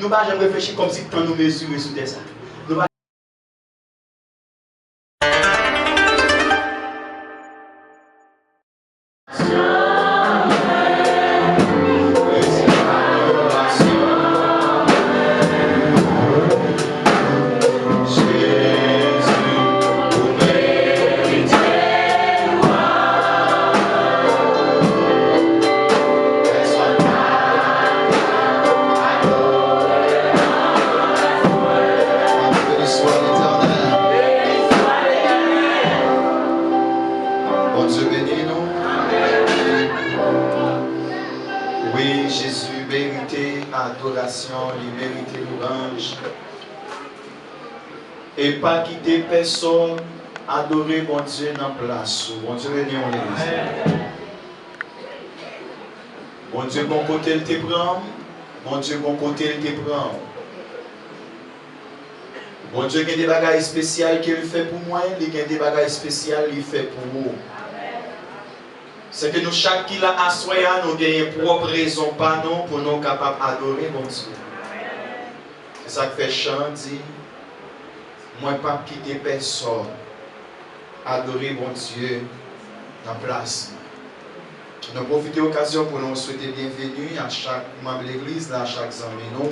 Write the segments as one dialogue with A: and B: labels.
A: Nous ne pouvons jamais réfléchir comme si nous mesurions sur ça.
B: Il mérite l'orange. Et pas quitter personne, adorer mon Dieu dans la place. Bon Dieu, venez en l'église. Bon Dieu, bon côté, il te prend. Bon Dieu, bon côté, il te prend. Bon Dieu, il y a des bagages spéciaux qu'il fait pour moi, il y a des bagages spéciaux qu'il fait pour vous. C'est que nous, chaque qui l'a assoyé, nous avons une propre raison pas nous pour nous capables d'adorer mon Dieu. C'est ça que fait chant dit, moi pas quitter personne, adorer mon Dieu dans la place. Nous profitons de l'occasion pour nous souhaiter bienvenue à chaque membre de l'église, à chaque ami,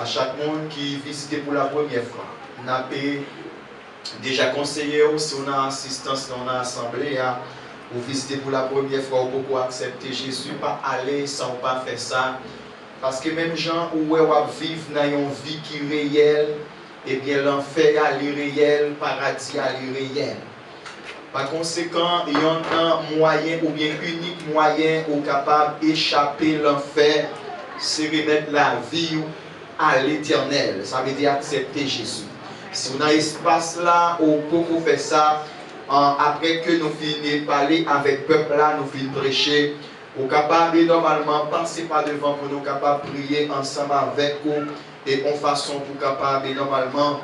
B: à chaque monde qui visite pour la première fois. Nous avons déjà conseillé si on a assistance dans l'assemblée. Vous visitez pour la première fois, vous pouvez accepter Jésus, pas aller sans pas faire ça. Parce que même gens où vous vivez dans une vie qui est réelle, et bien l'enfer est réel, le paradis est réel. Par conséquent, il y a un moyen ou bien unique moyen ou capable d'échapper l'enfer, c'est remettre la vie à l'éternel. Ça veut dire accepter Jésus. Si on a espace là, on peut faire ça. Après que nous finissons de parler avec le peuple là, nous finissons de prêcher, nous sommes capables de normalement passer par devant pour nous capables de prier ensemble avec vous et en façon pour capables de normalement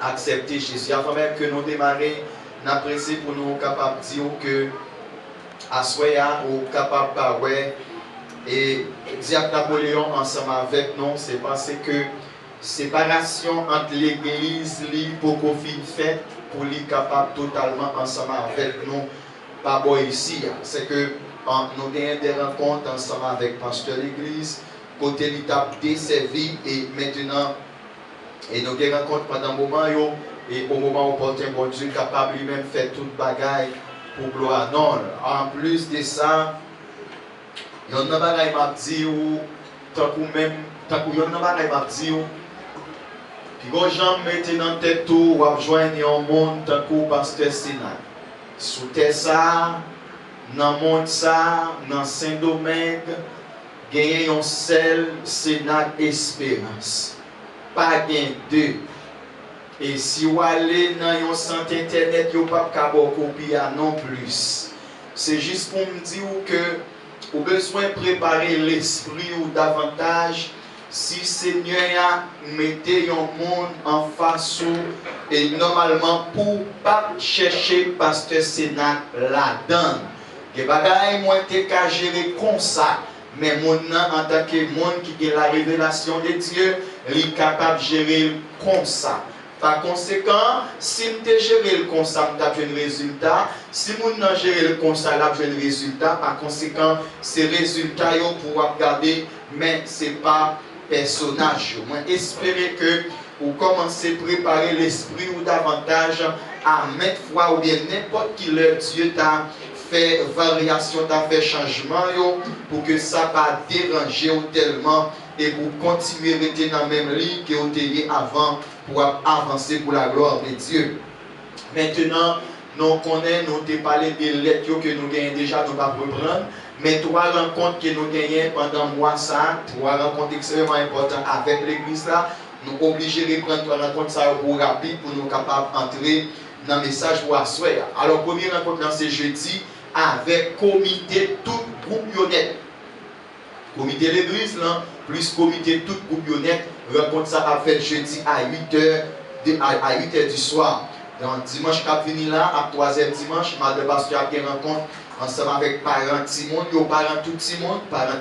B: accepter Jésus. Avant même que nous démarrions, nous apprécions pour nous capables de dire que à Soya, nous sommes capables de parler et Diacre Napoléon ensemble avec nous, c'est parce que séparation entre l'église et pour fait pour lui capable totalement ensemble avec nous pas bon ici c'est que nous avons des rencontres ensemble avec pasteur de l'église côté l'étape desservi et maintenant et nous avons des rencontres pendant un moment et au moment opportun bon Dieu capable lui-même faire toute bagaille pour gloire non en plus de ça il y a un bagaille m'a dit ou tant que même tant que il y a un bagaille m'a dit puis quand gens mettent dans tête tout ou joindre un monde tant que pasteur Sénat. Sous terre ça, dans le monde ça, dans Saint-Domingue, gagner un seul Sénat Espérance. Pas gain deux. Et si vous allez dans un centre internet, vous ne pouvez pas copier non plus. C'est juste pour me dire que vous avez besoin de préparer l'esprit ou davantage. Si Seigneur a mettez un monde en face et normalement pour pas chercher pasteur Sénat là-dedans. Les bagailles moi été qu'à gérer comme ça, mais mon en tant que monde qui a la révélation de Dieu, il est capable de gérer comme ça. Par conséquent, si je gère le constat, je un résultat. Si je gère le constat, je un résultat. Par conséquent, ces résultats, pour regarder, mais ce n'est pas personnage. Moi, espérer que vous commencez à préparer l'esprit ou davantage à mettre foi ou bien n'importe qui leur Dieu t'a fait variation, t'a fait changement pour que ça ne pas déranger tellement et pour continuer à rester dans la même ligne que vous étiez avant pour avancer pour la gloire de Dieu. Maintenant, nous connaissons, nous avons parlé des lettres que nous gagnons déjà, nous ne pas reprendre. Mais trois rencontres que nous gagnons pendant le mois, trois rencontres extrêmement importantes avec l'église là, nous sommes obligés de prendre trois rencontres ça pour rapide pour nous capables d'entrer dans le message pour asseoir. Alors, première rencontre c'est jeudi avec comité tout groupe honnête. Comité de l'église là, plus comité tout groupe honnête, rencontre ça a fait jeudi à 8h du soir. Donc dimanche qui vient là, à 3e dimanche, madame pasteur a une rencontre ensemble avec parents Timon, parents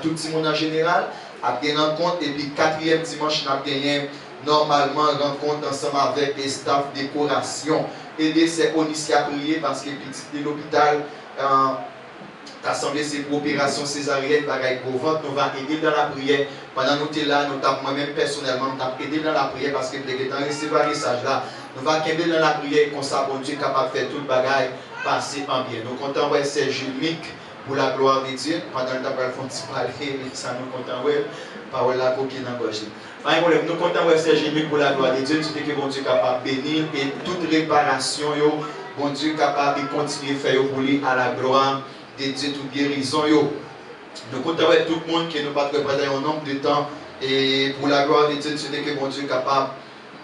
B: tout le monde en général, a bien rencontre et puis quatrième dimanche n'a gagné normalement rencontre ensemble avec les staff décoration. Aider ces policiers à prier parce que petit de l'hôpital t'as semblé c'est pour opération césarienne bagaille pour ventre, nous va aider dans la prière. Pendant nous sommes là, nous t'avons moi-même personnellement, nous avons aidé dans la prière parce que dès que tu as reçu le message là, nous va aider dans la prière comme ça, bon Dieu capable de faire tout le bagaille passer en bien. Nous comptons voir Serge Mick pour la gloire de Dieu. Pendant le temps où nous font parler, ça nous comptons voir parole la coquille dans la gorge. Nous comptons voir Serge Mick pour la gloire de Dieu. Tu dis que bon Dieu capable de bénir et toute réparation, bon Dieu capable de continuer à faire pour lui à la gloire de Dieu, toute guérison. Nous comptons avec tout le monde qui nous pas représenter un nombre de temps et pour la gloire de Dieu, tu dis que bon Dieu capable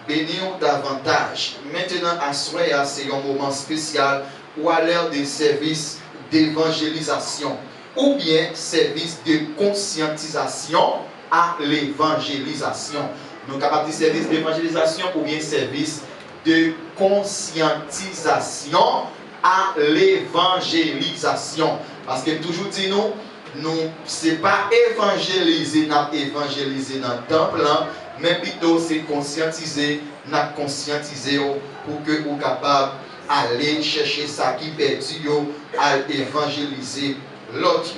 B: de bénir davantage. Maintenant, à soir, c'est un moment spécial ou à l'heure des services d'évangélisation ou bien service de conscientisation à l'évangélisation. Nous sommes capables de service d'évangélisation ou bien service de conscientisation à l'évangélisation. Parce que toujours dit nous c'est pas évangéliser, nous évangéliser dans le temple, mais plutôt c'est conscientiser, nous conscientiser pour que vous capable aller chercher ça qui perdu à évangéliser l'autre.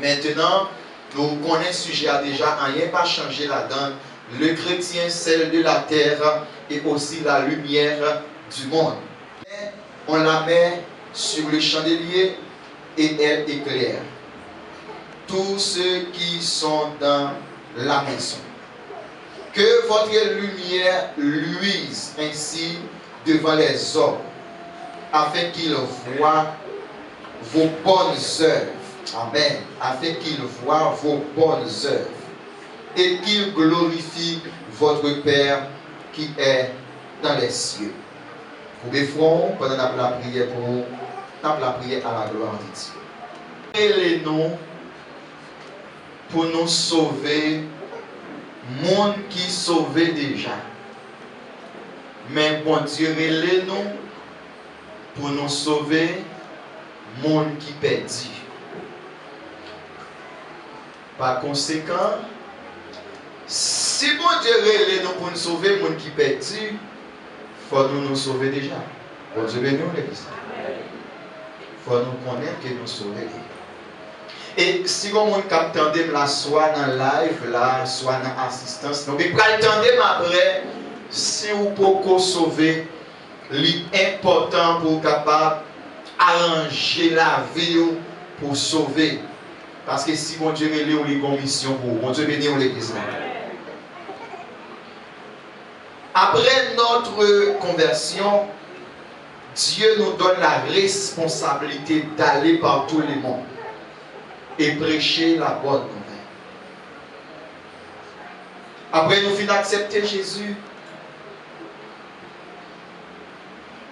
B: Maintenant, nous connaissons ce sujet déjà, rien pas changé là-dedans. Le chrétien, celle de la terre et aussi la lumière du monde. On la met sur le chandelier et elle éclaire tous ceux qui sont dans la maison. Que votre lumière luise ainsi devant les hommes, afin qu'ils voient vos bonnes œuvres. Amen. Afin qu'ils voient vos bonnes œuvres et qu'ils glorifient votre Père qui est dans les cieux. Vous pouvez front pendant la prière à la gloire de Dieu. Et les noms pour nous sauver, monde qui sauvé déjà. Mais bon Dieu, les nous pour nous sauver, monde qui perdu. Par conséquent, si bon Dieu les nous pour nous sauver, monde qui perdu, il faut nous sauver déjà. Bon Dieu, nous l'église. Il faut nous connaître que nous sauver. Et si vous avez capté la soit dans le live, là, soit dans l'assistance, nous pouvons attendre après. Si vous pouvez sauver, l'important pour capable arranger la vie pour sauver. Parce que si bon Dieu veut les une mission pour vous, bon Dieu bénit l'église. Après notre conversion, Dieu nous donne la responsabilité d'aller par tout le monde et prêcher la bonne nouvelle. Après nous finissons d'accepter Jésus.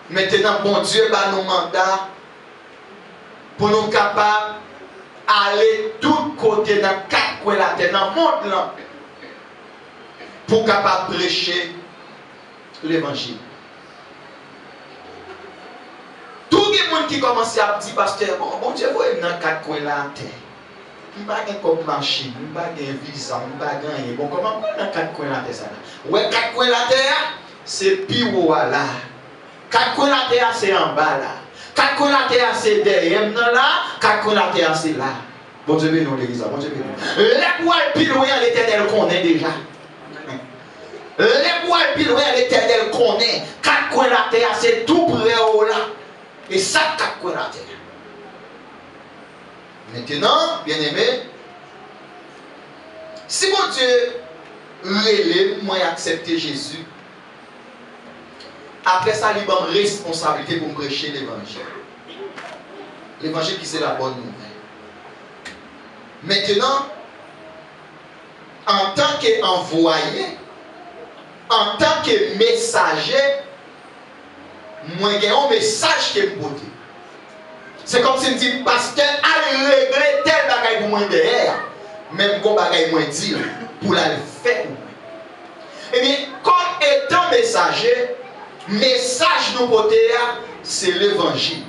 B: Maintenant, bon Dieu va nous mandat pour nous capables d'aller tout côté dans quatre coins la terre, dans le monde là, pour capable prêcher l'évangile. Tout le monde qui commence à dire, pasteur, bon Dieu, vous êtes dans quatre coins la terre. Je ne sais pas comme machine, je ne sais pas visa, je ne sais pas gagner. Bon, comment on dans quatre coins la terre ça là? Ouais, quatre coins la terre, c'est pire là. Quatre coins la terre, c'est en bas là. Quatre coins la terre, c'est derrière là. Quatre coins la terre, c'est là. Bon Dieu bénisse l'église, bon Dieu bénisse. Les poils pile loin, l'Éternel connaît déjà. Les poils pile loin, l'Éternel connaît. Quatre coins la terre, c'est tout près au là. Et ça, quatre coins la terre. Maintenant, bien aimé, si mon Dieu relève, moi accepter Jésus, après ça, il a une responsabilité pour me prêcher l'évangile. L'évangile qui c'est la bonne nouvelle. Maintenant, en tant qu'envoyé, en tant que messager, moi j'ai un message que je peux dire. C'est comme si je dis, pasteur, allez régler tel bagaille pour moi derrière. Même bon bagaille moi dire pour la faire. Eh bien, comme étant messager, message de côté, c'est l'évangile.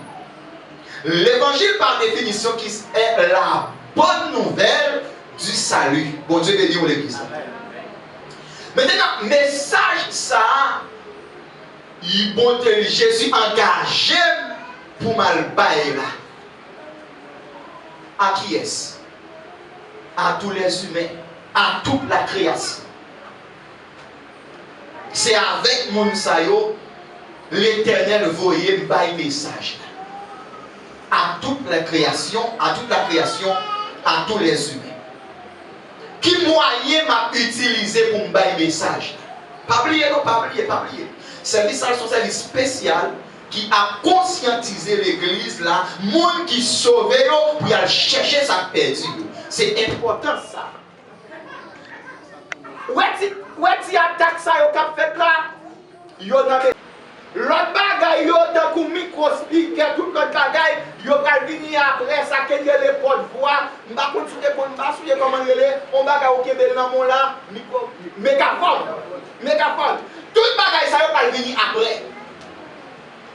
B: L'évangile, par définition, qui est la bonne nouvelle du salut. Bon Dieu bénit l'église. Maintenant, message ça, Jésus engagé pour mal bailler là. À qui est-ce? À tous les humains, à toute la création. C'est avec mon sayo l'Éternel voyait bailler message à toute la création, à tous les humains. Qui moyen m'a utilisé pour me bailler message? Pas oublier, non, pas oublier. Service à son service spécial qui a conscientisé l'église là, monde qui sauve pour aller chercher sa perdu. C'est important ça. Ouais, tu attaques ça au cap fait là. Yo dans l'autre bagaille yo dans coup micro speaker tout l'autre bagaille, yo va venir après ça que les porte voix, m'pa continuer pour m'pa souiller comment relé, on bagaille au Québec dans mon là, micro mégaphone. Tout bagaille ça yo va venir après.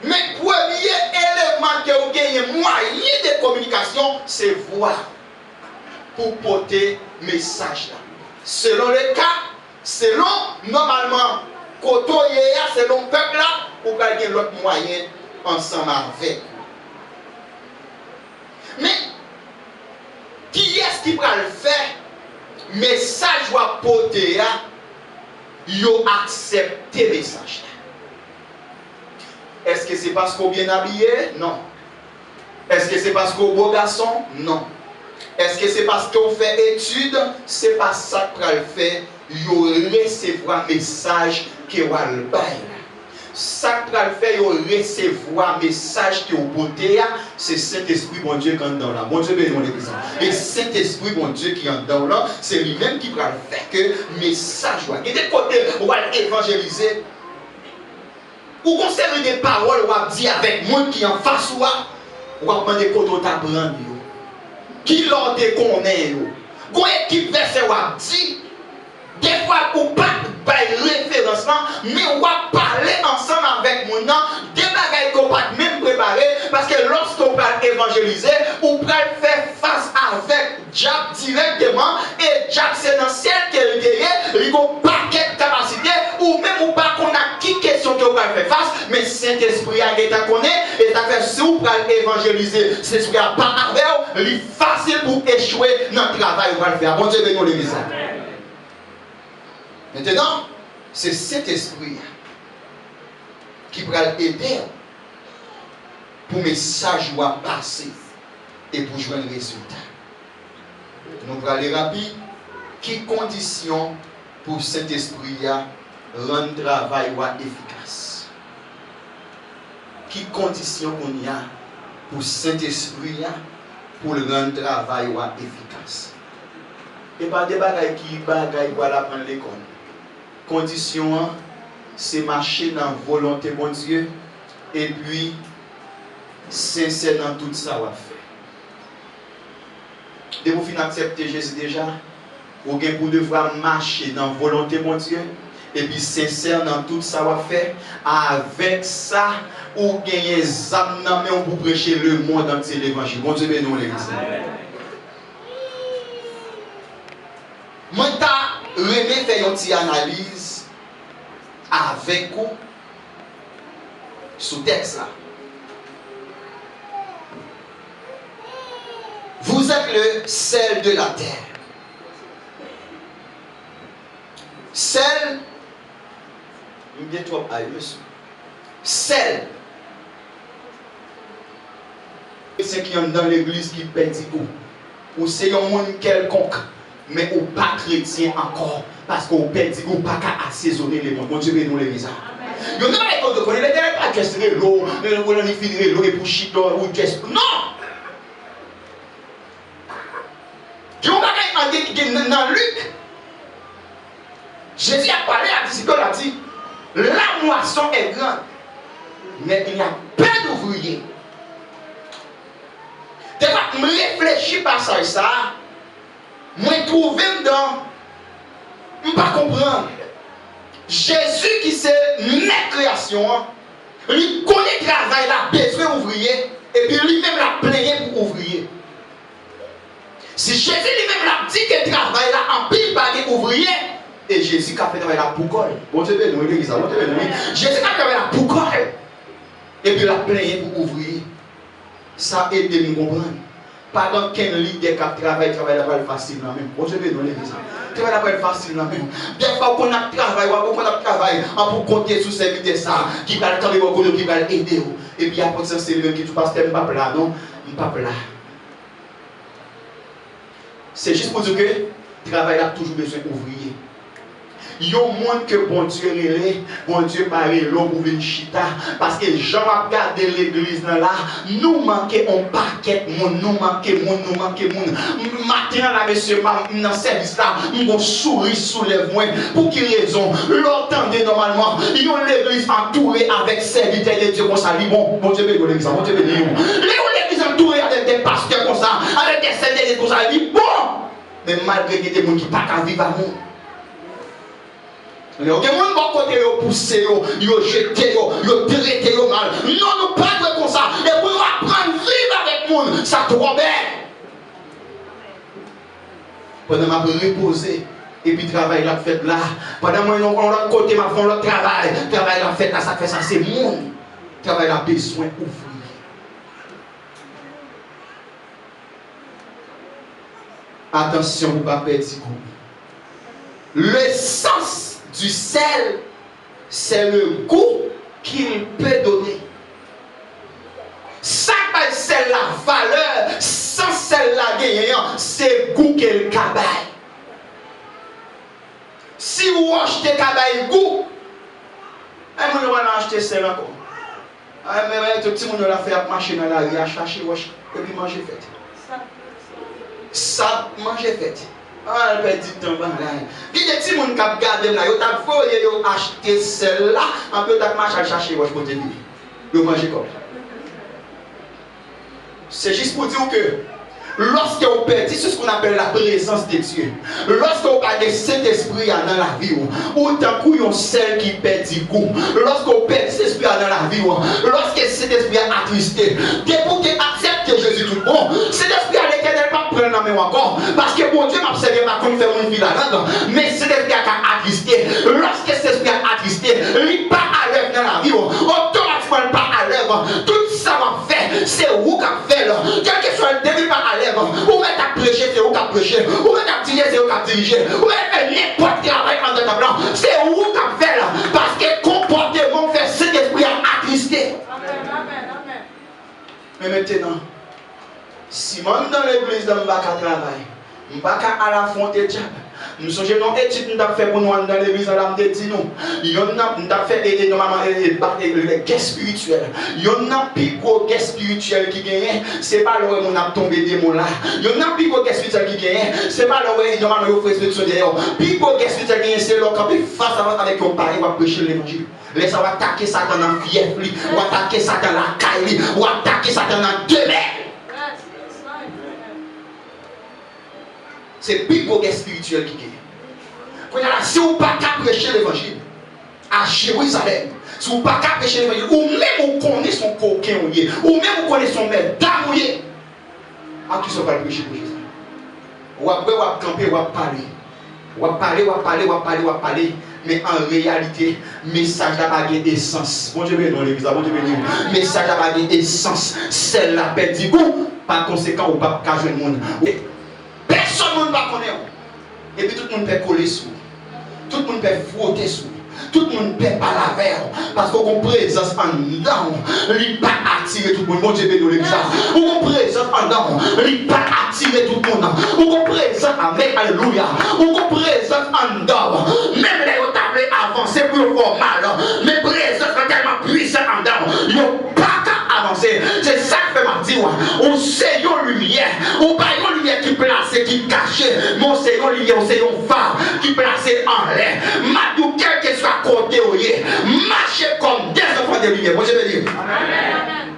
B: Mais premier élément que vous gagnez moyen de communication, c'est voix pour porter message là. Selon le cas, selon normalement côtoyer, selon le peuple là, ou gagner l'autre moyen ensemble avec. Mais qui est-ce qui va le faire? Message ou porter, yo accepter le message. Est-ce que c'est parce qu'on est bien habillé? Non. Est-ce que c'est parce qu'on est beau garçon? Non. Est-ce que c'est parce qu'on fait études? C'est pas ça qu'on le fait. Yo recevoir message que vous le bail. Ça qu'on le fait, yo recevoir message que vous portez, c'est Saint-Esprit bon Dieu qui est dans là. Bon Dieu béni mon église. Et Saint-Esprit bon Dieu qui est dans là, c'est lui-même qui va le faire que message va. Et de côté, on va évangéliser. Ou conserver des paroles ou à dire avec monde qui en face ou à demander côté t'apprendre qui l'ont te connaît yo. Gon équipe verset ou à dire des fois ou pas référence là, mais on va parler ensemble avec mon nom, des bagages qu'on pas même préparer parce que lorsqu'on va évangéliser, on va faire face avec Jacques directement et Jacques c'est dans ciel qu'elle gagne, il a un paquet de capacité ou même ou pas qu'on a qui question que on va faire face, mais Saint-Esprit a été connaît et ça fait si on va évangéliser, c'est ce qu'il a pas avec, il est facile pour échouer dans le travail qu'on va faire. Bon Dieu bénisse l'église. Maintenant, c'est cet esprit qui va aider pour le message à passer et pour jouer un résultat. Nous allons aller rapide. Quelles conditions pour cet esprit rendre le travail efficace? Quelles conditions qu'on y a pour cet esprit pour le rendre le travail efficace? Et pas des bagailles qui bagailles pour apprendre l'école. Condition, c'est marcher dans la volonté de Dieu et puis sincère dans tout ça va faire. Dès que vous finissez d'accepter Jésus déjà, vous avez pour devoir marcher dans la volonté de Dieu et puis sincère dans tout ça va faire. Avec ça, vous gagnez les âmes pour prêcher le monde entier l'évangile. Bon Dieu bénisse l'église. Moi, je vais faire une petite analyse avec vous sous texte là. Vous êtes le sel de la terre. Sel, sel. C'est qui est dans l'église qui perd du goût. Ou c'est un monde quelconque. Mais ou pas chrétien encore parce qu'on perd du goût pas qu'à assaisonner les mondes. Bon Dieu bénisse les gens. Vous n'avez pas de connaître les gens pas juste l'eau, on finit l'eau et pour chiter ou juste non. Je vous dis dans Luc, Jésus a parlé à disciples, il a dit la moisson est grande, mais il y a peu d'ouvriers. Des fois, je réfléchis par ça. Moi, trouver dans. Je ne peux pas comprendre. Jésus qui c'est notre création, il connaît le travail, il a besoin d'ouvriers, et puis lui-même l'a plaigné pour ouvrier. Si Jésus lui-même l'a dit que travail là en pile par des ouvriers, et Jésus qui a fait travail là pour quoi? Bon Dieu béni, l'église, bon Dieu béni. Jésus qui a fait travail là pour quoi? Et puis il a plaigné pour ouvrier. Ça aide de nous comprendre. Pendant qu'un leader qui travaille là pas facile là même. Bon Dieu béni, l'église. Travail là pas facile là même. Bien fois qu'on a travail, on peut compter sur ces vitesses ça qui va travailler qui va aider. Et puis après ça c'est lui qui tout pasteur pas là non, pas là. C'est juste pour dire que le travail a toujours besoin d'ouvriers. Il y a un monde que bon Dieu relève, bon Dieu parle l'homme pour venir chita. Parce que Jean a gardé l'église là, nous manquons un paquet de monde, nous manquons monde. Maintenant là, monsieur, dans ce service là, nous souris sous les voix. Pour quelle raison? L'entendez normalement, il y a l'église entourée avec serviteurs de Dieu comme ça. Bon Dieu béni l'église, bon Dieu béni. L'église entourée avec des pasteurs comme ça, avec des serviteurs comme ça. Bon, mais malgré que des gens qui ne peuvent pas vivre à nous. Il y a des gens qui ont poussé, ils ont jeté, ils ont traité mal. Non, nous ne pas comme ça. Et pour apprendre à vivre avec le monde, ça trop bien. Pendant que je reposer, et puis travail la fait là. Pendant que je l'autre côté, je fais le travail la fait là, ça fait ça, c'est le monde. Travail a besoin d'ouvrir. Attention, vous ne pas perdre le sens du sel, c'est le goût qu'il peut donner. Ça pas c'est la valeur, sans sel la gagnant, c'est le goût qu'elle cabaye. Si vous achetez cabaye goût, vous allez acheter sel encore. Mais tout le monde l'a fait marcher dans la rue, à chercher, et puis manger fait. Ça manger fait. Ah, elle perd du temps. Il y a des petits gens qui regardent là, ils ont acheté celle-là, un peu de marche à chercher, je peux te dire. Ils mangent comme ça. C'est juste pour dire que lorsque vous perdez, c'est ce qu'on appelle la présence de Dieu. Lorsque vous perdez cet esprit dans la vie, autant qu'il y a celle qui perd du goût. Lorsque vous perdez cet esprit dans la vie, lorsque cet esprit est attristé, dès pour que accepte Jésus tout bon, cet esprit à l'éternel pas prendre la main encore. Parce que bon Dieu m'a observé pas comme faire mon fil là-dedans. Mais cet esprit a attristé. Lorsque cet esprit a attristé, il n'est pas à l'œuvre dans la vie. Automatiquement pas à l'œuvre. Tout ça va faire, c'est vous qui fait là. Quel que soit le début pas à l'œuvre. Ou même à prêcher, c'est vous qui prêcher. Ou même à diriger, c'est vous qui diriger. Ou même à n'importe quel travail en temps blanc, c'est vous qui fait là. Parce que le comportement fait cet esprit à attrister. Mais maintenant, si moi dans l'église, je ne vais pas travailler, je ne vais pas à la fonte de diable. Nous sommes dans l'étude que nous avons fait pour nous dans l'église, nous avons dit nous. Nous avons fait normalement les guests spirituels. Il y a un plus gros guest spirituel qui gagne, ce n'est pas là où on a tombé des mots là. Il y a un plus gros guest spirituel qui gagne, ce n'est pas là où normalement on fait spirituel d'ailleurs. Plus gros guest spirituel qui gagne, c'est là quand il face à face avec un pari, on va prêcher l'évangile. Laissez on va attaquer Satan dans le fief, on va attaquer Satan dans la caille, on va attaquer Satan dans deux mers. C'est plus gros spirituel qui gagne. Si vous ne pouvez pas prêcher l'évangile à Jérusalem, si vous ne pouvez pas prêcher l'évangile, ou même vous connaissez son coquin, ou même vous connaissez son maître, à qui ne sont pas prêcher pour Jésus. Ou après, vous allez camper, vous allez parler. Mais en réalité, message n'a pas d'essence. Bon Dieu béni, l'église, bon Dieu béni. Message n'a pas d'essence. C'est la paix du goût. Par conséquent, vous ne pouvez pas jouer le monde. Personne ne va connaître. Et puis tout le monde peut coller sous. Tout le monde peut frotter sous. Tout le monde peut pas la verre. Parce qu'on présence en dedans. Il ne pas attirer tout le monde. Mon Dieu béni l'église. On présence en dedans. Il ne pas attirer tout le monde. On présence avec alléluia. On présence en dedans. Même les autres avancer pour le faire mal. Mais présence est tellement puissante en dedans. Il n'y a pas qu'à avancer. C'est ça que fait ma dire. On sait une lumière. On pas une lumière qui place, qui cache. Mais on sait une lumière, on sait une phare qui place en l'air. Madou, quel que soit côté où il est, marchez comme des enfants de lumière. Moi je veux dire. Amen.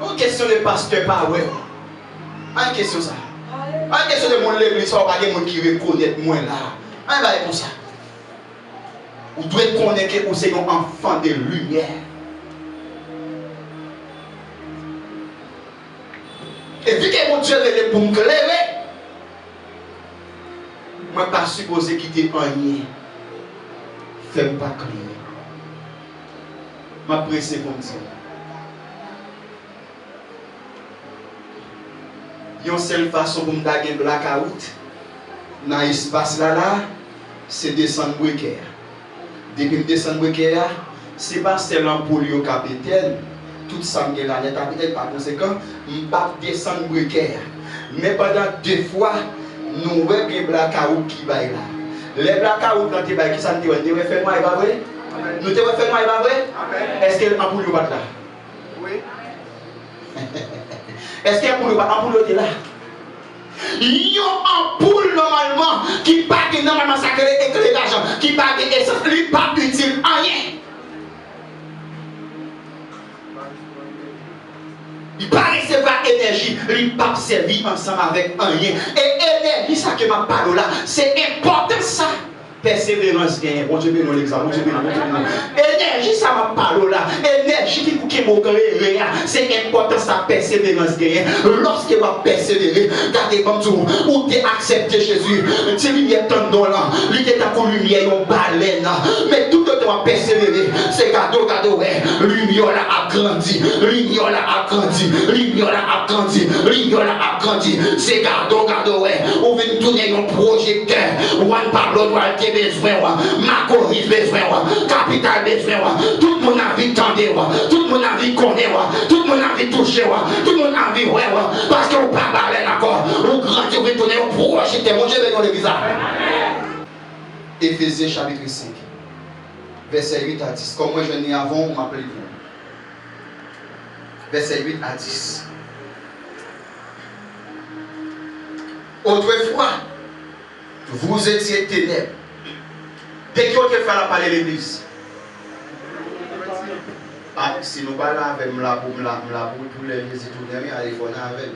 B: Une question de pasteur, pas ouais. Une question ça. Une question de mon l'église, ça va pas des gens qui reconnaissent moi là. Un va comme ça. Vous devez connaître que vous êtes un enfant de lumière. Et vu que mon Dieu est pour me clairer. Je ne suis pas supposé quitter rien. Fais-moi pas clair. Je presse comme ça. Une seule façon pour me faire un blackout dans l'espace là, c'est descendre breaker. Depuis que je descends breaker, ce n'est pas seulement pour le capitaine. Tout ça me là, peut-être par conséquent, je ne vais pas descendre breaker. Mais pendant 2 fois, nous voyons des blackout qui va là. Les blackout dans tes bails qui sont fait, nous fait moi, il va vrai? Nous te fait moi, il va vrai? Est-ce que l'ampoule n'est pas là?
C: Oui.
B: Est-ce qu'il y a l'ampoule est là? Il y a une ampoule normalement qui part normalement sacré éclairage, qui part essence, qui n'est pas utile à rien. Il ne va pas recevoir énergie, il ne va pas servir ensemble avec rien. Et l'énergie, ça que ma parole là, c'est important ça. Persévérance gagne. Bon Dieu, bénis l'exemple. Énergie, ça ma parole là. Énergie qui pour qu'il m'occupe, c'est important ça. Persévérance gagne. Lorsque tu vas persévérer, gardez comme tout, où tu accepté Jésus, tu lumière ton nom là, il était ta lumière, une baleine. Mais tout le temps, persévérer, c'est gado, ouais. Lumière là a grandi, lumière là a grandi, lumière là a grandi, lumière là a grandi. C'est gado, ouais. On vient tourner un projecteur, one par l'autre, besoin, Macoris besoin, Capital besoin, tout le monde a envie d'entendre, tout le monde a envie de connaître, tout le monde a envie de toucher, tout le monde a envie de voir, parce qu'on ne peut pas parler d'accord, on grandit, on veut tourner, on projette, mon Dieu, dans l'église. Éphésiens chapitre 5, verset 8 à 10. Comme moi je n'ai avant, on m'appelle vous. Verset 8 à 10. Autrefois, vous étiez ténèbres. Dès qu'on te fait la parler de l'église. Ah, si nous parlons avec pour les étudiants, il faut avec.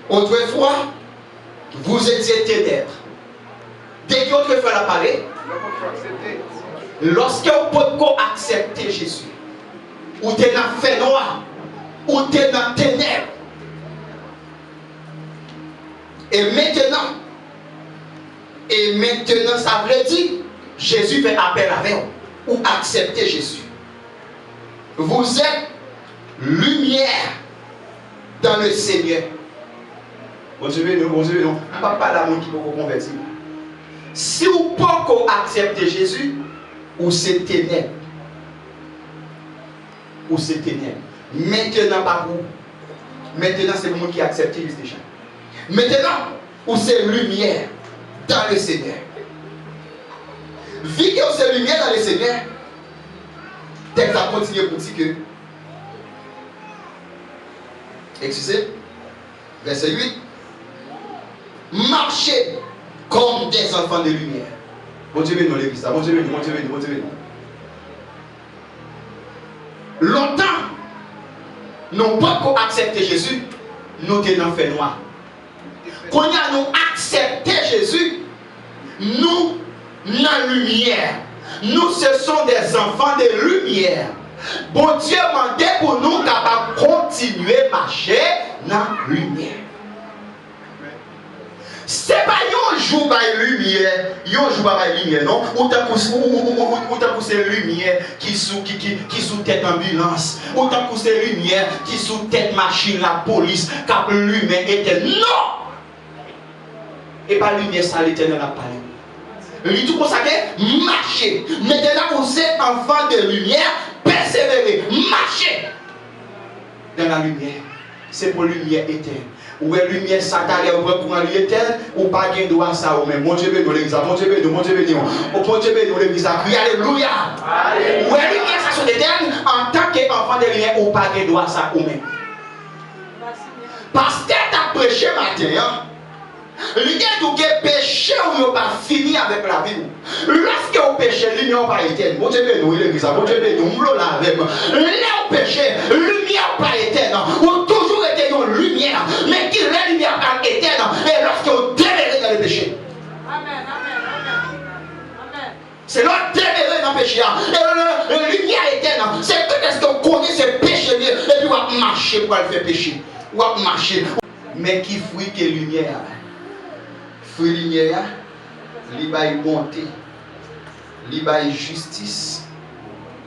B: Autrefois, vous étiez ténèbres. Dès qu'on te fait la parler, lorsque vous pouvez accepter Jésus, ou tu es dans le fait noir, ou tu es dans les ténèbres. Et maintenant, ça veut dire, Jésus fait appel avec vous, ou accepter Jésus. Vous êtes lumière dans le Seigneur. Bon Dieu, non, bon Dieu, non. On ne parle pas d'amour qui peut vous convertir. Si vous pouvez accepter Jésus, ou c'est ténèbres. Ou c'est ténèbres. Maintenant, pas pour vous. Maintenant, c'est vous qui acceptez Jésus déjà. Maintenant, ou c'est lumière dans le Seigneur. Vu que c'est lumière dans le Seigneur, texte a continué pour dire que, excusez, verset 8, marchez comme des enfants de lumière. Bon Dieu béni, l'église, bon Dieu béni, bon Dieu béni, bon Dieu béni. Longtemps, nous pas accepté Jésus, nous sommes dans le fait noir. Quand nous accepté Jésus, nous dans la lumière. Nous, ce sont des enfants de lumière. Bon Dieu m'a dit pour nous capables de continuer à marcher dans la lumière. Ce n'est pas un jour de lumière, un jour de lumière, non? Ou t'as poussé lumière qui sous tête ambulance, ou t'as poussé lumière qui sous tête machine la police, cap lumière était non! Et pas lumière ça l'éternel a parlé. Il dit comme ça que marcher. Maintenant vous êtes enfant de lumière, persévérer, marcher dans la lumière. C'est pour lumière éternelle. Ou est lumière satanique pour un lieu éternel, ou pas de droit ça ou même. Mon Dieu béni l'église, mon Dieu béni, mon Dieu béni. Mon Dieu béni l'église, crie alléluia. Ou est lumière ça sur éternel en tant qu'enfant de lumière, ou pas de droit ça ou même. Parce que tu as prêché matin. L'idée de péché ou n'a pas fini avec la vie. Lorsque vous péchez, lumière n'a pas éteinte. Mon Dieu béni l'église, mon Dieu béni, on me l'a avec moi. Là où péché, lumière n'a pas éteinte. Ou toujours été une lumière, mais qui la lumière pas éteinte. Et lorsque vous demeurez dans le péché. Amen, amen, amen. C'est là demeurer dans le péché. Et la lumière éteinte, c'est quand est-ce qu'on connaît ce péché et puis on va marcher pour le faire pécher. On va marcher. Mais qui fruit que lumière? Fruit lumière, li bail bonté, li bail justice,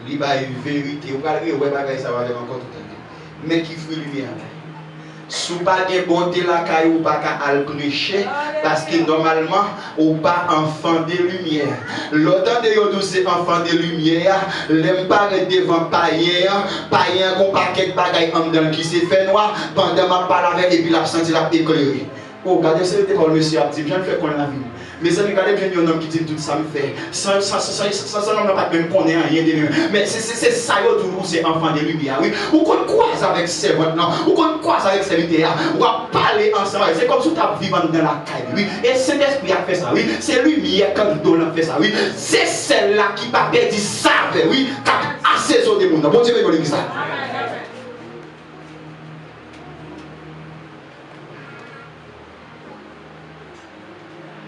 B: li bail vérité. Vous parlez ouais bagay ça va encore tout. Mais qui fruit lumière? Si vous pas de bonté la caille ou pas qu'à al prêcher parce que normalement ou pas enfant de lumière. L'autant de yo c'est enfant de lumière, l'aime pas devant païen qu'on paquet bagaille en dedans qui s'est fait noir pendant ma parole avec et puis l'absence l'a éclairé. Oh, regardez, c'est le monsieur a dit, je ne fais qu'on la vie. Mais ça, regardez, j'ai un homme qui dit tout ça me fait. Ça, on n'a pas même connaître rien de lui. Mais c'est ça, toujours, c'est enfant de lumière, oui. Ou qu'on croise avec ces maintenant, ou qu'on croise avec ces lumières, on va parler ensemble. C'est comme si tu as vivant dans la caille, oui. Et cet esprit a fait ça, oui. C'est lumière quand nous a fait ça, oui. C'est celle-là qui va perdre ça, oui, qui a assaisonné le monde. Bon Dieu, vous ça.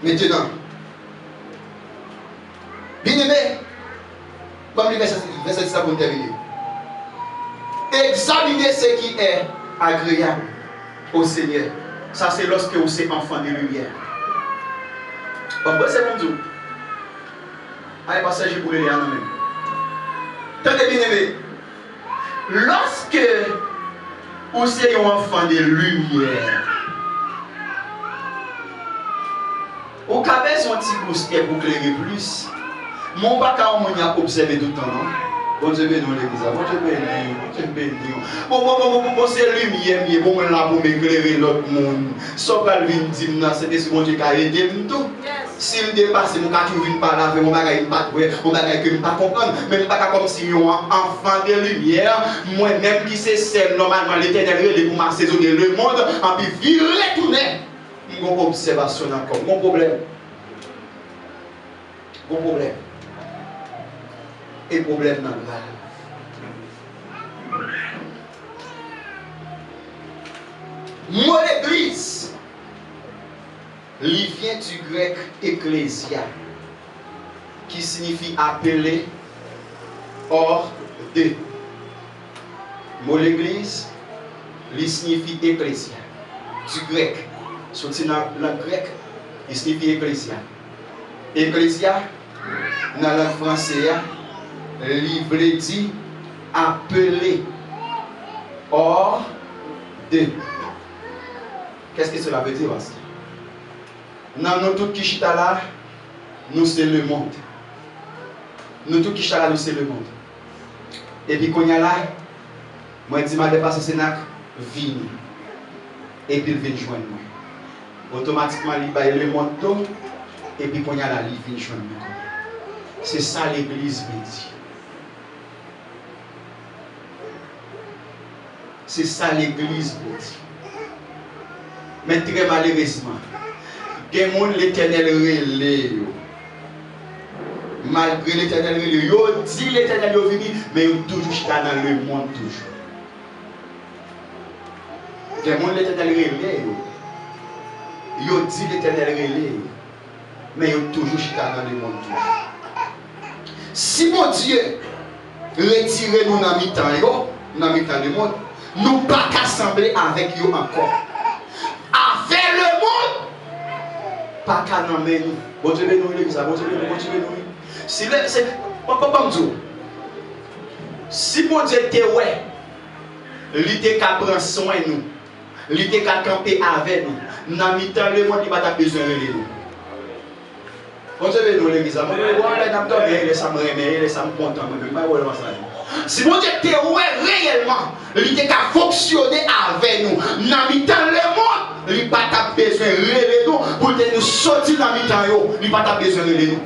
B: Maintenant, bien aimé, comme le verset 10 pour terminer. Examinez ce qui est agréable au Seigneur. Ça, c'est lorsque vous êtes enfant de lumière. Bon, c'est bon tout. Allez, passage pour les liens même. Tenez bien aimé. Lorsque vous êtes un enfant de lumière, au cas son petit booster pour éclairer plus. Mon bac on a observé tout le temps, non? Bon Dieu béni l'église, bon Dieu béni. Bon c'est lumière, bon là pour m'éclairer l'autre monde. Sauf qu'elle vient dire, c'était ce bon Dieu qui a aidé tout. S'il dépasse, mon cas qui vient par là, mon bagage pas trouver, mon bagage que je ne pas comprendre, même pas comme si un enfant de lumière, moi-même qui c'est celle normalement l'éternel est pour m'assaisonner le monde, en puis vivre retourner. Mon observation encore, mon problème. Mon problème. Et problème dans le mot l'église, il vient du grec ecclésia, qui signifie appeler, hors de. Mot l'église, il signifie ecclésia, du grec. Sorti dans le grec, il signifie ecclésia. Ecclésia, dans la langue française, il veut dire appeler hors de. Qu'est-ce que cela veut dire? Dans nous tous qui chita là, nous c'est le monde. Nous tous qui chita là, nous c'est le monde. Et puis quand il y a là, moi je dis ma dépasse Sénac, vigne. Et puis il vient joindre moi. Automatiquement, il va le montant et puis quand il y a la vie, il vient joindre moi. C'est ça l'église veut dire. C'est ça l'église veut dire. Mais très malheureusement, il y a des gens l'éternel relais. Malgré l'éternel relais, ils disent l'éternel est venu, mais ils sont toujours dans le monde. Il y a des gens l'éternel relais. Ils disent l'éternel relais, mais ils sont toujours dans le monde. Si mon Dieu retire nous dans mi-temps du monde, nous ne pouvons pas assembler avec eux encore. Avec le monde, pas qu'à nommer nous. Bon Dieu béni l'église, bon Dieu béni. Si mon Dieu était ouais, il était qu'à prendre soin de nous, il était qu'à camper avec nous, dans mi-temps le monde, il n'a pas besoin de nous. Bon Dieu béni l'église, bon Dieu béni, laisse-moi me laisse-moi me content, si mon Dieu était ouais réellement, il était qu'à fonctionner avec nous, dans mi-temps le monde, il n'a pas besoin de nous pour nous sortir dans mi-temps, il n'a pas besoin de nous.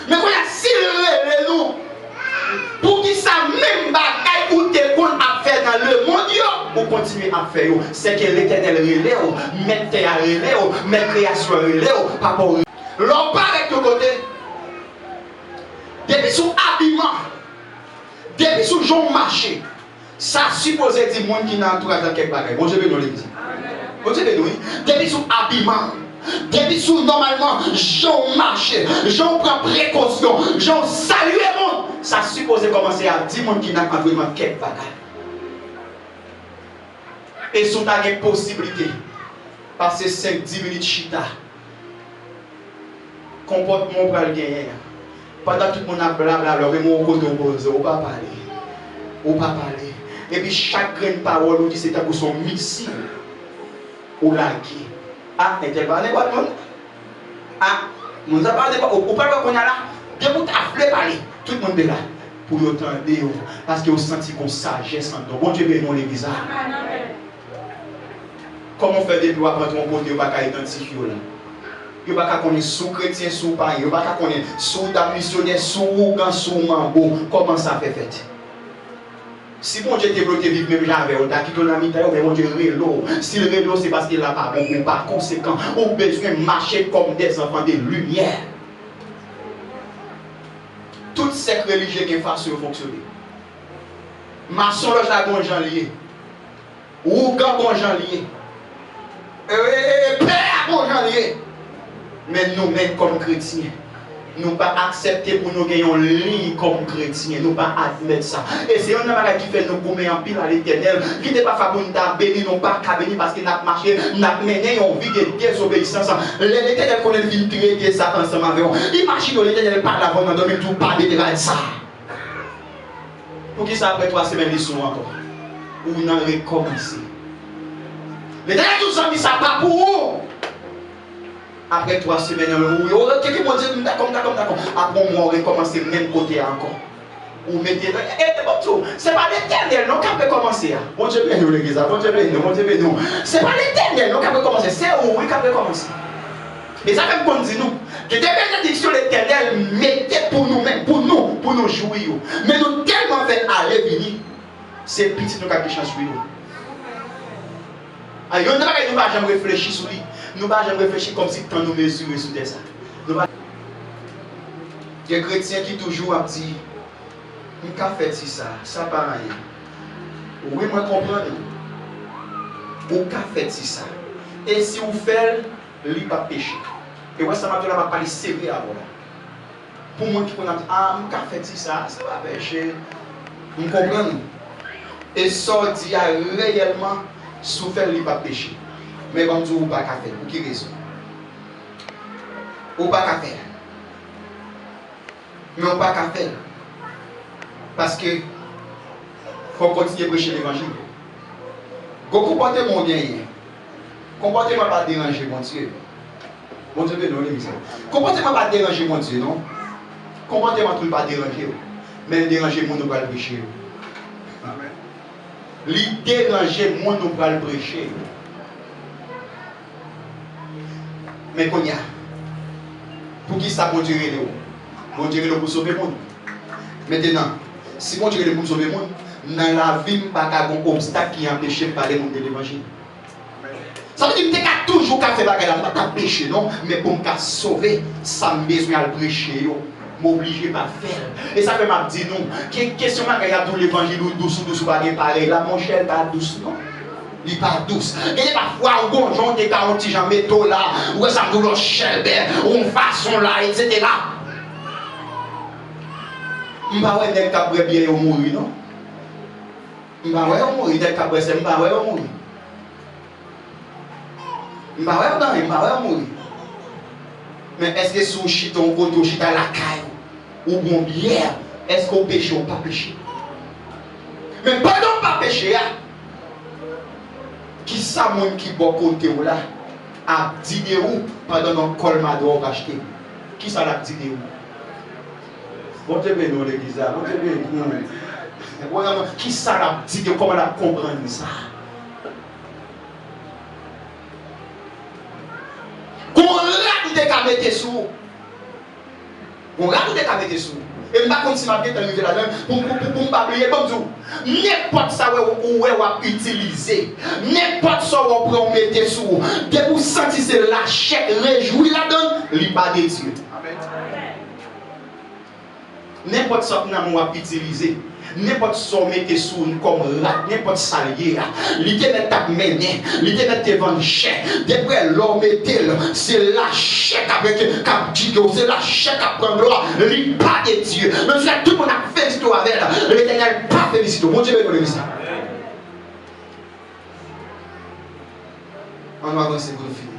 B: Mais quand il y a si le nous, pour qui ça même bagaille ou te qu'on a fait dans le monde, pour continuer à faire, c'est que l'éternel relève, mettre terre relève, mettre création relève, pas pour l'on parle de côté. Depuis son habillement, depuis son genre marché, ça suppose dire le monde qui n'a entourage dans quelque bagaille. Bon, je vais nous l'église. Bon, je vais nous. Depuis son habillement. Depuis sous normalement, j'en marche, j'en prends précaution, j'en salue le monde. Ça suppose commencer à 10 monde qui n'a pas vraiment quelque bagaille.
A: Et si tu as une possibilité, passer 5-10 minutes chita, comportement pour le gagner. Pendant tout le monde a blablabla, mais mon côté opposé, on ne va pas parler. On ne va pas parler. Et puis chaque graine de parole, on dit c'est pour son missile. Ou laguer. Ah, et tu parles pas de monde? Ah, nous avons parlé pas. Ou pas qu'on a là. Bien vous t'affler parler. Tout le monde est là. Pour vous entendre. Parce que vous sentez qu'on sagesse en nous. Bon Dieu, bénis l'église. Comment faire des doigts pour ton côté, vous ne pouvez pas identifier là? Vous ne pouvez pas connaître sous chrétien, sous païen. Vous ne pouvez pas connaître sous missionnaire, sous ougan, sous mambo. Comment ça fait? Si mon Dieu te bloqué vivre même j'avais, on t'a quitté dans la mitad, mais mon Dieu rélo. Si le rélo c'est parce qu'il n'a pas bon, ou par conséquent, on a besoin de marcher comme des enfants de lumière. Toutes ces religions qui fassent fonctionner. Maçon loge la bon gens lié. Ou quand bon gens lié. Père bon gens lié. Mais nous-mêmes comme chrétiens, nous ne pas accepter pour nous gagner une ligne comme chrétiens, nous ne pas admettre ça. Et c'est un homme qui fait nous gommer en pile à l'éternel, qui n'est pas fait pour nous bénir, non pas qu'à bénir parce qu'il n'a marché, n'a mené une vie de désobéissance. L'éternel connaît le film traiter ça ensemble avec nous. Imagine l'éternel parle avant dans 2012, pas de ça. Pour qui ça après 3 semaines, ils sont encore. Ou nous recommencer. L'éternel tout ça, ça pas pour vous. Après 3 semaines, quelqu'un m'a dit d'accord. Après, on va recommencer même côté encore. Ou mettez. C'est pas l'éternel, non, qui va commencer. Bon Dieu, bénis l'église, bon Dieu, bénis. C'est pas l'éternel, non, qui va commencer. C'est où qui va commencer. Et ça fait qu'on dit nous, que des bénédictions l'éternel mettez pour nous-mêmes, pour nous jouir. Mais nous tellement fait aller venir, c'est petit nous qui avons chance sur nous. Il y a des nous ne jamais réfléchir sur lui. Nous ne jamais réfléchir comme si nous mesurer sur ça. Il y a des chrétiens qui toujours dit, nous avons fait ça, ça pas rien. Oui, moi comprends. Vous avez fait ça. Et si vous faites, il n'y a pas de péché. Et moi, ça m'a dit, pas parler sévère avant. Pour moi qui connais, ah, nous avons fait ça, ça va péché. Vous comprenez? Et ça dit réellement, souffrir, il n'y a pas de péché. Mais comme vous, vous pas qu'à faire. Pour qui raison? Vous pas qu'à faire. Mais vous pas qu'à faire. Parce que faut continuer à prêcher l'évangile. Vos comportements bien. Comportement pas déranger mon Dieu. Mon Dieu, non, les misères. Comportement pas déranger mon Dieu, non? Comportement tout pas déranger. Mais déranger mon nous pas le prêcher. Amen. Li déranger mon nous pas le prêcher. Mais qu'on y a. Pour qui ça, bon Dieu, bon Dieu, pour sauver le monde. Maintenant, si bon Dieu, pour sauver le monde, dans la vie, il n'y a pas d'obstacle qui empêche de parler de l'évangile. Ça veut dire que tu as toujours fait des choses, tu as péché, non? Mais pour me sauver, ça me besoin de prêcher, m'obliger à faire. Et ça fait m'a dit nous, question qu'il y a tout l'évangile douce, pas parler. Là, mon cher, pas douce, non? Il n'est pas douce. Il y a parfois un gonjon qui est 40 gens métaux là, ou ça me doit cher, ou une façon là, etc. Je ne sais pas si vous avez bien mourir, non? Je ne sais pas si vous mourir, je ne sais pas si vous mourir. Je ne sais pas si vous mourir. Mais est-ce que si vous chitez un côté, vous chitez à la caille, ou bon bière, est-ce que vous péchez ou pas péché? Mais pendant pas péché, qui ça moun qui bon côté ou là a dit de où pendant un colmado acheté? Qui ça l'a dit de où? Bon Dieu béni l'église, bon Dieu béni. Qui ça l'a dit de comment la comprendre ça? Comment là tu t'es mettre sous? Comment là tu t'es mettre sous? Et je ne sais pas si je vais arriver là-dedans pour ne pas oublier. N'importe ça où vous utilisez, n'importe ça où vous mettez sous, dès que vous sentez la chèque réjouir là-dedans, il n'y a pas de Dieu. N'importe ça que vous utilisez, n'importe ça que vous mettez sous comme là, n'importe ça lié, l'idée de ta mener, l'idée de te vendre cher, d'après l'homme mettez, c'est la chèque avec cap Dieu, c'est la chèque à prendre, il n'y a pas de Dieu. Même si tout le monde a fait l'histoire avec l'éternel, pas félicité. Mon Dieu, béni ça. On va avancer pour nous finir.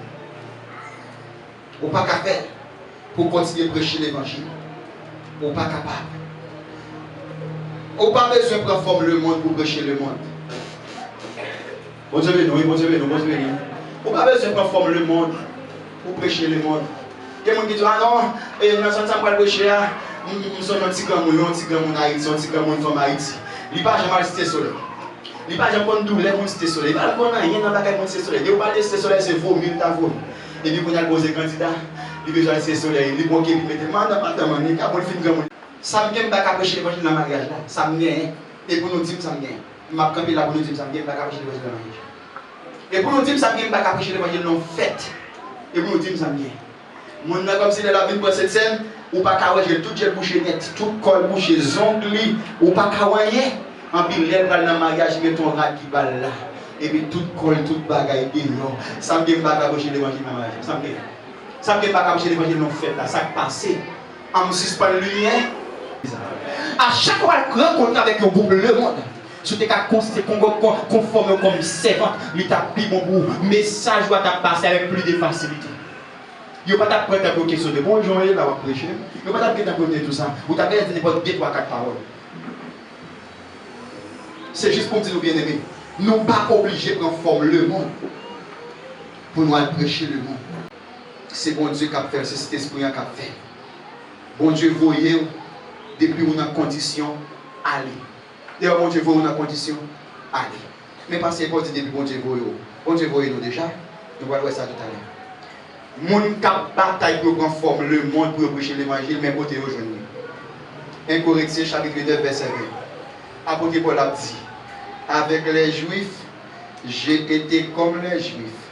A: Ou pas capable pour continuer à prêcher l'évangile. Ou pas capable. Ou pas besoin de prendre forme le monde pour prêcher le monde. Bon Dieu béni, bon Dieu béni, bon Dieu béni. Ou pas besoin de prendre forme le monde pour prêcher le monde. Il y a des gens qui disent, ah non, et nous sommes pas prêcher, nous sommes un petit grand monde en Haïti, un petit grand monde en Haïti. Il n'y a pas jamais cité soleil. Il n'y a pas jamais de douleur pour cité soleil. Il n'y a pas rien dans la bagaille pour cité soleil. Il n'y a pas de cité soleil, c'est vomi, il t'a vomi. Et puis, quand on a posé candidat, il veut jouer cité soleil, il bloque, il met madame, il y a un film grand monde. Ça me vient pas prêcher l'évangile dans le mariage là. Ça me vient. Et pour nous dire, ça me vient. Je m'a campé là pour nous dire, ça me vient pas prêcher l'évangile dans le mariage. Et pour nous dire, ça me vient pas prêcher l'évangile dans la fête. Et pour nous dire, ça me vient. Mon nom comme si de la vie pour cette scène, ou pas qu'à j'ai tout gel bouché net, tout col bouché, zongli, ou pas qu'à rien. En pile, elle va dans le mariage, met ton rat qui va là. Et puis tout col, tout bagaille, non. Ça me vient pas prêcher l'évangile dans le mariage. Ça me vient. Ça me vient pas prêcher l'évangile dans la fête là. Ça passe. En me suspend la lumière. À chaque fois que rencontre avec un groupe, le monde. Si tu es conforme comme servant, il t'a pris mon bout. Message doit passer avec plus de facilité. Il n'y a pas de prêt à une question de bonjour, il va prêcher. Il n'y a pas de prêt à côté tout ça. Vous avez dit n'importe 2, 3, 4 paroles. C'est juste pour dire nous bien aimés. Nous ne sommes pas obligés de prendre forme le monde pour nous aller prêcher le monde. C'est bon Dieu qui a fait, c'est cet esprit qui a fait. Bon Dieu, voyez, depuis où nous avons condition, aller. D'ailleurs, bon Dieu, voyez, nous avons condition, aller. Mais pensez pas dire depuis bon Dieu, voyez. Bon Dieu, voyez nous déjà. Nous allons voir ça tout à l'heure. Moun qui bataille pour prendre forme le monde pour prêcher l'évangile, mais côté aujourd'hui. 1 Corinthiens chapitre 2, verset 20. Apôtre Paul a dit, avec les Juifs, j'ai été comme les Juifs,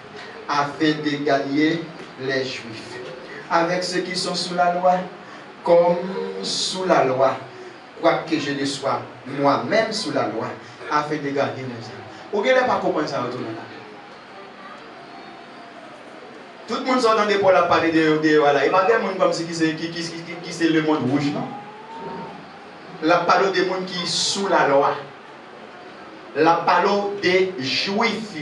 A: afin de gagner les Juifs. Avec ceux qui sont sous la loi, comme sous la loi, quoique je le sois moi-même sous la loi, afin de gagner les gens. Vous ne pouvez pas comprendre ça autour de là. Tout le monde s'entend pour la parler de voilà. Il n'y a pas de monde comme si qui c'est le monde rouge, non? La parole des gens qui sont sous la loi. La parole des juifs.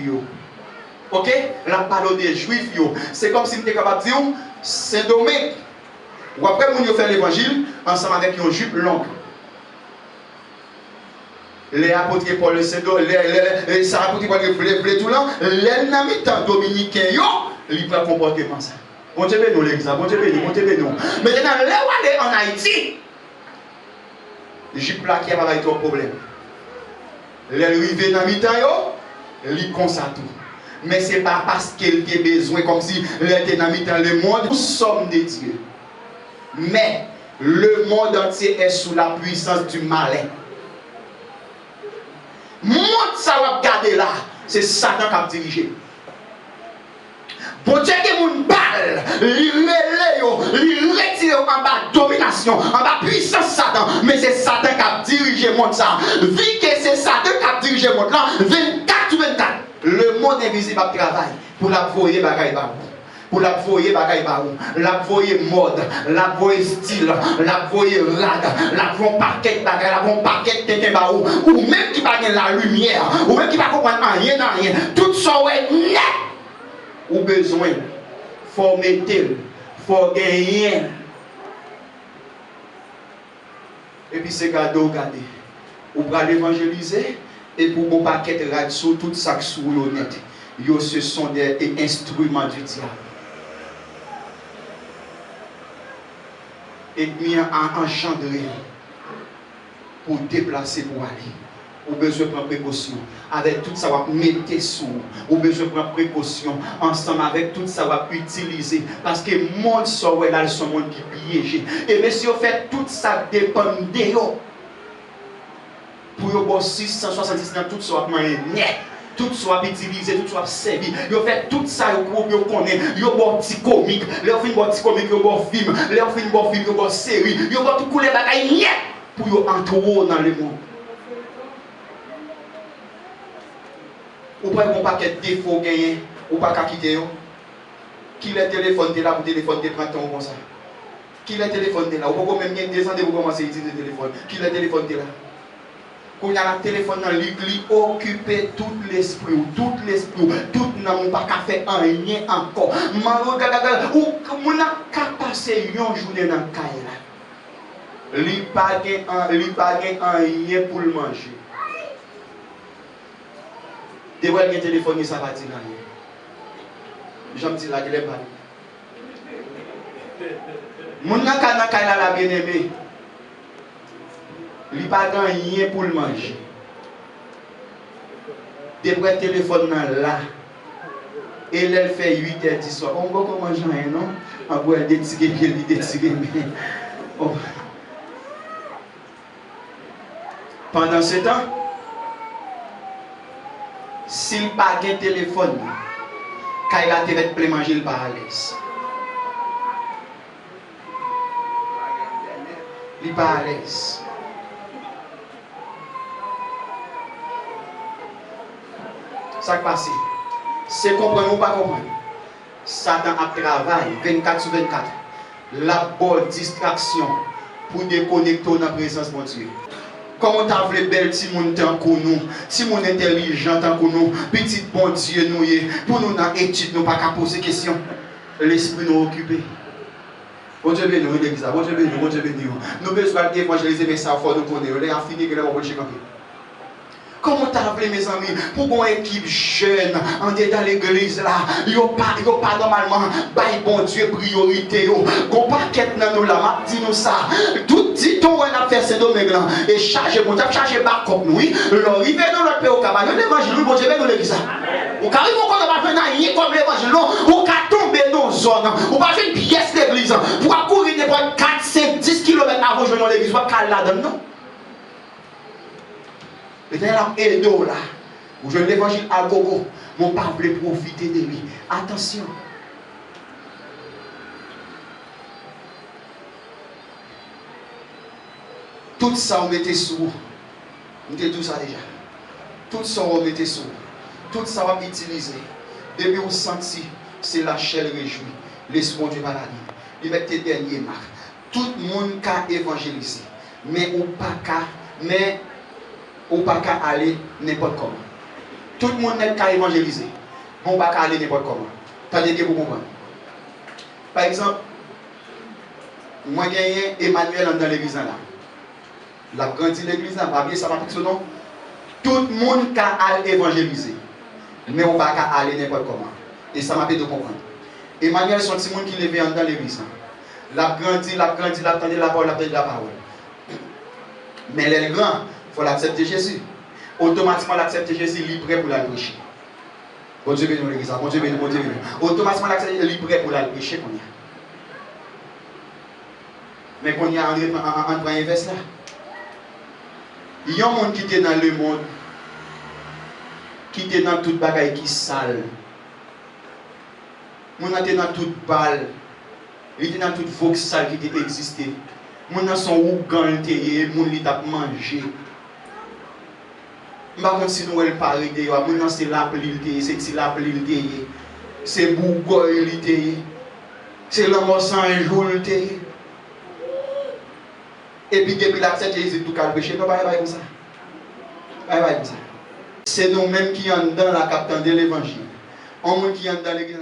A: Ok? La parole des juifs. C'est comme si vous étiez capable de dire, c'est dommage. Ou après, vous fait l'évangile ensemble avec une jupe longue. Les apôtres Paul, les apôtres Paul, les tout là, les namitans dominicains, ils peuvent comportement ça. Bon Dieu béni nous l'église, bon Dieu béni, bon Dieu béni nous. Maintenant, là où aller en Haïti, jupe là qui a pas de problème. Les arrivés dans mitan ils constatent tout. Mais ce n'est pas parce qu'il a besoin, comme si les était dans le monde, nous sommes des dieux. Mais le monde entier est sous la puissance du malin. Monde ça va regarder là, c'est Satan qui a dirigé. Bon Dieu qui moun parle, il retire en bas domination, en bas puissance Satan, mais c'est Satan qui a dirigé le monde ça. Vu que c'est Satan qui a dirigé le monde là, 24/24, le monde invisible a travaillé pour la voyer bagaille barou. Pour la voyer bagaille barou, la voyer mode, la voyer style, la voyer rad, la voyer paquet bagaille, la voyer paquet de barou, ou même qui va gagner la lumière, ou même qui va comprendre rien dans rien, tout ça est net. Ou besoin, faut mettre, faut gagner. Et puis c'est cadeau, regardez. Ou pour l'évangéliser, et pour qu'on paquet de radio, tout ça sur le net. Ce sont des instruments du diable. Et bien engendré pour déplacer pour aller. Ou besoin de prendre précaution. Avec tout ça, on va mettre sous. Ou besoin de prendre précaution. Ensemble avec tout ça, on va utiliser. Parce que le monde soit là, c'est un monde qui piège. Et bien si on fait tout ça, dépend de vous. Pour vous 666 ans, tout ça va net. Tout soit utilisé, tout soit servi. Vous fait tout ça, vous connaissez. Vous avez un petit comique. Vous avez un petit comique, vous avez un film. Vous avez un film, vous avez une série. Vous avez tout couler bagaille net pour vous entrer dans le monde. Ou pas un paquet de défauts gagnés, ou pas qu'à quitter. Qui le téléphone là pour téléphone de 30 ans comme ça? Qui le téléphone là? Ou pas même 2 ans de vous commencer à utiliser le téléphone? Qui le téléphone là? Quand il y a le téléphone dans l'église, occuper tout l'esprit, tout n'a pas qu'à faire rien encore. Ou mon a qu'à passer une journée dans le cahier là. Li pas rien pour le manger. De voir le téléphone, ça va dire rien. J'aime dire la gueule pas. Mon n'a qu'à cahier là la bien-aimée. Li pas rien pour le manger. Depuis le téléphone là, et elle fait 8h du soir. On va comment manger rien non? On va des tirer bien, des tirer mais. Pendant ce temps, s'il n'a pas de téléphone, quand il a te plein manger, il n'est pas à l'aise. Il n'est pas à l'aise. Ça qui passe, c'est comprendre ou pas comprendre. Satan a travaillé 24 sur 24. La bonne distraction pour déconnecter dans la présence de Dieu. Comment tu as voulu belle Timon tant que nous, Timon intelligent tant que nous, petit bon Dieu nous pour nous dans l'étude, nous pas qu'à poser question. L'esprit nous occupé. Bon Dieu béni, l'église, bon Dieu béni, bon Dieu béni. Nous besoin d'évangéliser, mais ça faut nous connaître. On a fini que nous avons campé. Comment tu as appelé mes amis pour une équipe jeune, on est dans l'église là, yo pas normalement, bail bon Dieu priorité yo. Qu'on paquet dans nous là, m'a dit nous ça. Tout dit on a fait ces domaines là et charger bon Dieu, charger backup nous. L'arrivée dans notre pays au Cameroun, l'évangile bon Dieu dans l'église. Ou carrément quand on va faire rien comme l'évangile, ou ka tomber dans zone, ou pas faire une pièce d'église pour courir n'importe 4 5 10 km avant de l'église, pas cal là-dedans non. Et là, où je l'évangile à gogo, mon père veut profiter de lui. Attention. Tout ça, on mettait sous. On dit tout ça déjà. Tout ça, on mettait sous. Tout ça, on va utiliser. Depuis on senti, c'est la chair réjouie. L'esprit du paradis. Il met tes derniers marques. Tout le monde a évangélisé. Mais ou pas qu'à. Mais ou pas qu'à aller n'importe comment. Tout le monde n'est qu'à évangéliser. On pas qu'à aller n'importe comment. Tandis que vous comprenez. Par exemple, moi j'ai gagné Emmanuel dans l'église là. La grandi l'église là, pas bien ça va pas son nom. Tout le monde qu'à aller évangéliser. Mais on pas qu'à aller n'importe comment. Et ça m'a fait de comprendre. Emmanuel son petit monde qui levé dans l'église. La grandi, l'attendait la parole, la parole. Mais les grands, il faut l'accepter Jésus. Automatiquement, l'accepter Jésus, il est prêt pour la prêcher. Bon Dieu béni, l'église. Bon Dieu béni, bon Dieu béni. Automatiquement, l'accepter, il est prêt pour la prêcher. Mais quand il y a un point inverse là, il y a un monde qui était dans le monde, qui était dans toute bagaille qui sale. Mon était dans toute balle, il était dans toute vox sale qui était existé. Mon dans son ougan, mon lit a mangé. Je ne sais pas si nous avons parlé de ça. Mon c'est la pli, c'est la pli, c'est bougoy, c'est l'homme sans jour. Et puis depuis l'accepte Jésus tout calme péché, non pas comme ça. C'est nous-mêmes qui sommes dans la capitale de l'évangile. On qui est dans l'église.